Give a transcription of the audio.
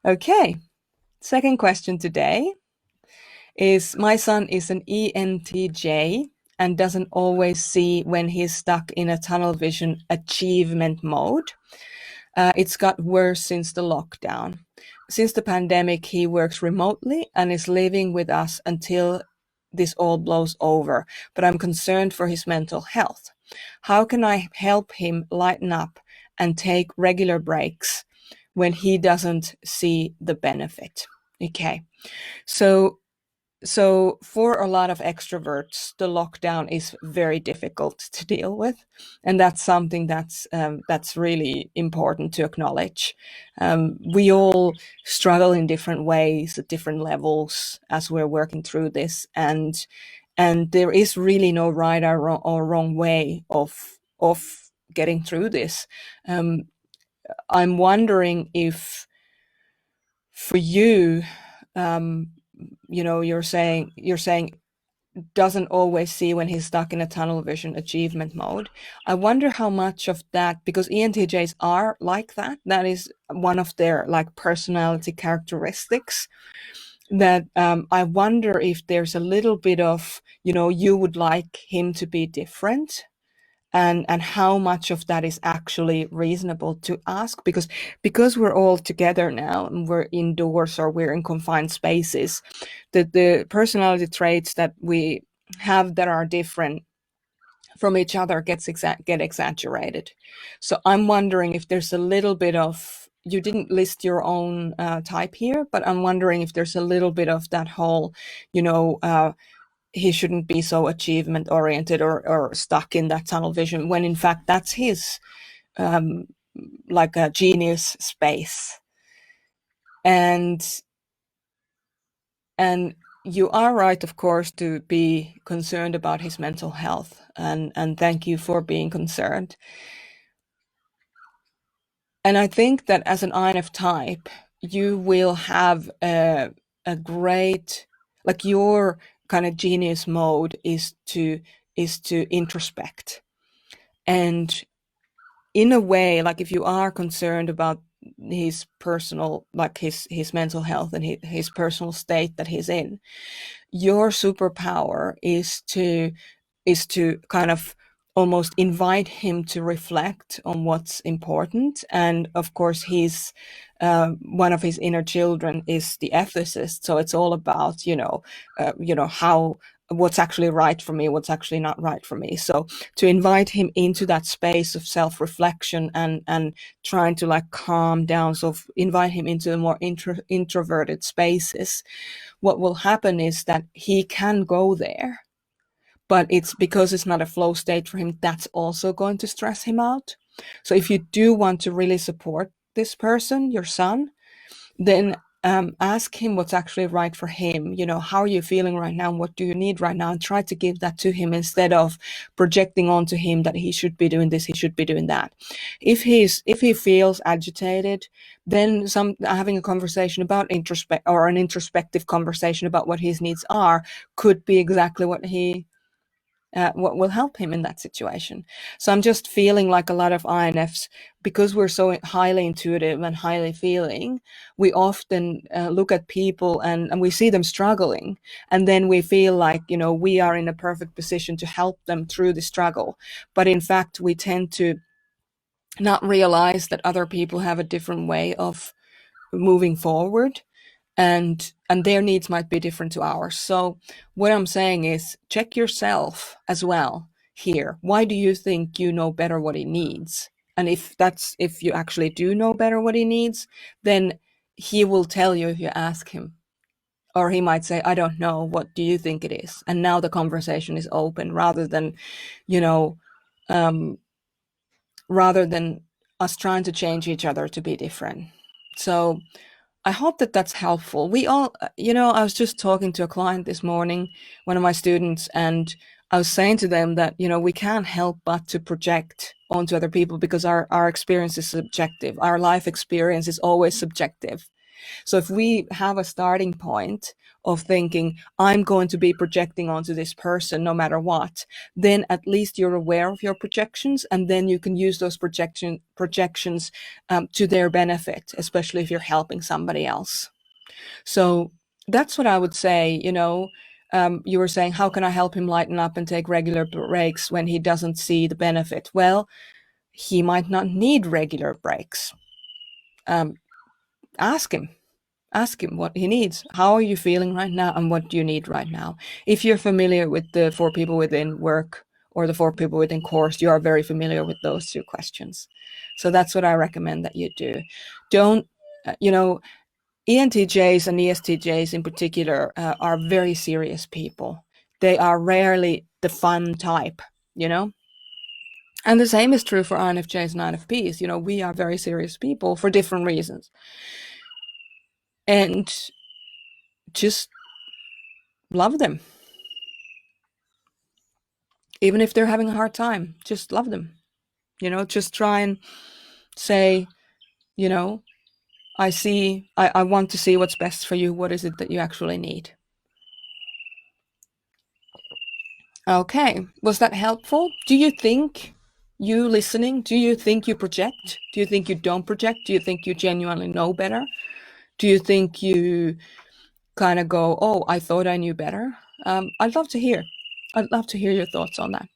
Okay, second question today is my son is an ENTJ and doesn't always see when he's stuck in a tunnel vision achievement mode. It's got worse since the lockdown. Since the pandemic, he works remotely and is living with us until this all blows over, but I'm concerned for his mental health. How can I help him lighten up and take regular breaks when he doesn't see the benefit? Okay. So for a lot of extroverts, the lockdown is very difficult to deal with, and that's something that's really important to acknowledge. We all struggle in different ways at different levels as we're working through this, and there is really no right or wrong way of getting through this. I'm wondering if for you, um, you're saying doesn't always see when he's stuck in a tunnel vision achievement mode. I wonder how much of that, because ENTJs are like that, that is one of their like personality characteristics, that I wonder if there's a little bit of, you would like him to be different, and how much of that is actually reasonable to ask, because we're all together now and we're indoors or we're in confined spaces, the personality traits that we have that are different from each other get exaggerated. So I'm wondering if there's a little bit of, you didn't list your own type here, but I'm wondering if there's a little bit of that whole, you know he shouldn't be so achievement oriented, or stuck in that tunnel vision, when in fact that's his um, like a genius space. And and you are right, of course, to be concerned about his mental health, and thank you for being concerned. And I think that as an INF type, you will have a great, like, your kind of genius mode is to introspect. And in a way, like, if you are concerned about his personal, like his mental health and his personal state that he's in, your superpower is to kind of almost invite him to reflect on what's important. And of course, he's one of his inner children is the ethicist, so it's all about how, what's actually right for me, what's actually not right for me. So to invite him into that space of self-reflection and trying to like calm down, so invite him into the more introverted spaces, what will happen is that he can go there, but it's because it's not a flow state for him, that's also going to stress him out. So if you do want to really support this person, your son, then ask him what's actually right for him. How are you feeling right now? What do you need right now? And try to give that to him, instead of projecting onto him that he should be doing this, he should be doing that. If he feels agitated, then having a conversation about an introspective conversation about what his needs are could be exactly what will help him in that situation. So I'm just feeling like a lot of INFs, because we're so highly intuitive and highly feeling, we often look at people and we see them struggling. And then we feel like, we are in a perfect position to help them through the struggle. But in fact, we tend to not realize that other people have a different way of moving forward, and their needs might be different to ours. So what I'm saying is, check yourself as well here. Why do you think you know better what he needs? And if you actually do know better what he needs, then he will tell you if you ask him. Or he might say, I don't know, what do you think it is? And now the conversation is open, rather than you know um, rather than us trying to change each other to be different. So I hope that that's helpful. We all, I was just talking to a client this morning, one of my students, and I was saying to them that, we can't help but to project onto other people, because our experience is subjective. Our life experience is always subjective. So if we have a starting point of thinking, I'm going to be projecting onto this person no matter what, then at least you're aware of your projections, and then you can use those projections to their benefit, especially if you're helping somebody else. So that's what I would say. You were saying, how can I help him lighten up and take regular breaks when he doesn't see the benefit? Well, he might not need regular breaks. Um, ask him. Ask him what he needs. How are you feeling right now, and what do you need right now? If you're familiar with the 4 people within work or the 4 people within course, you are very familiar with those 2 questions. So that's what I recommend that you do. Don't, ENTJs and ESTJs in particular are very serious people. They are rarely the fun type, you know? And the same is true for INFJs and INFPs. We are very serious people for different reasons. And just love them. Even if they're having a hard time, just love them. Just try and say, I want to see what's best for you. What is it that you actually need? Okay. Was that helpful? Do you think you listening, do you think you project? Do you think you don't project? Do you think you genuinely know better? Do you think you kind of go, oh, I thought I knew better? I'd love to hear. I'd love to hear your thoughts on that.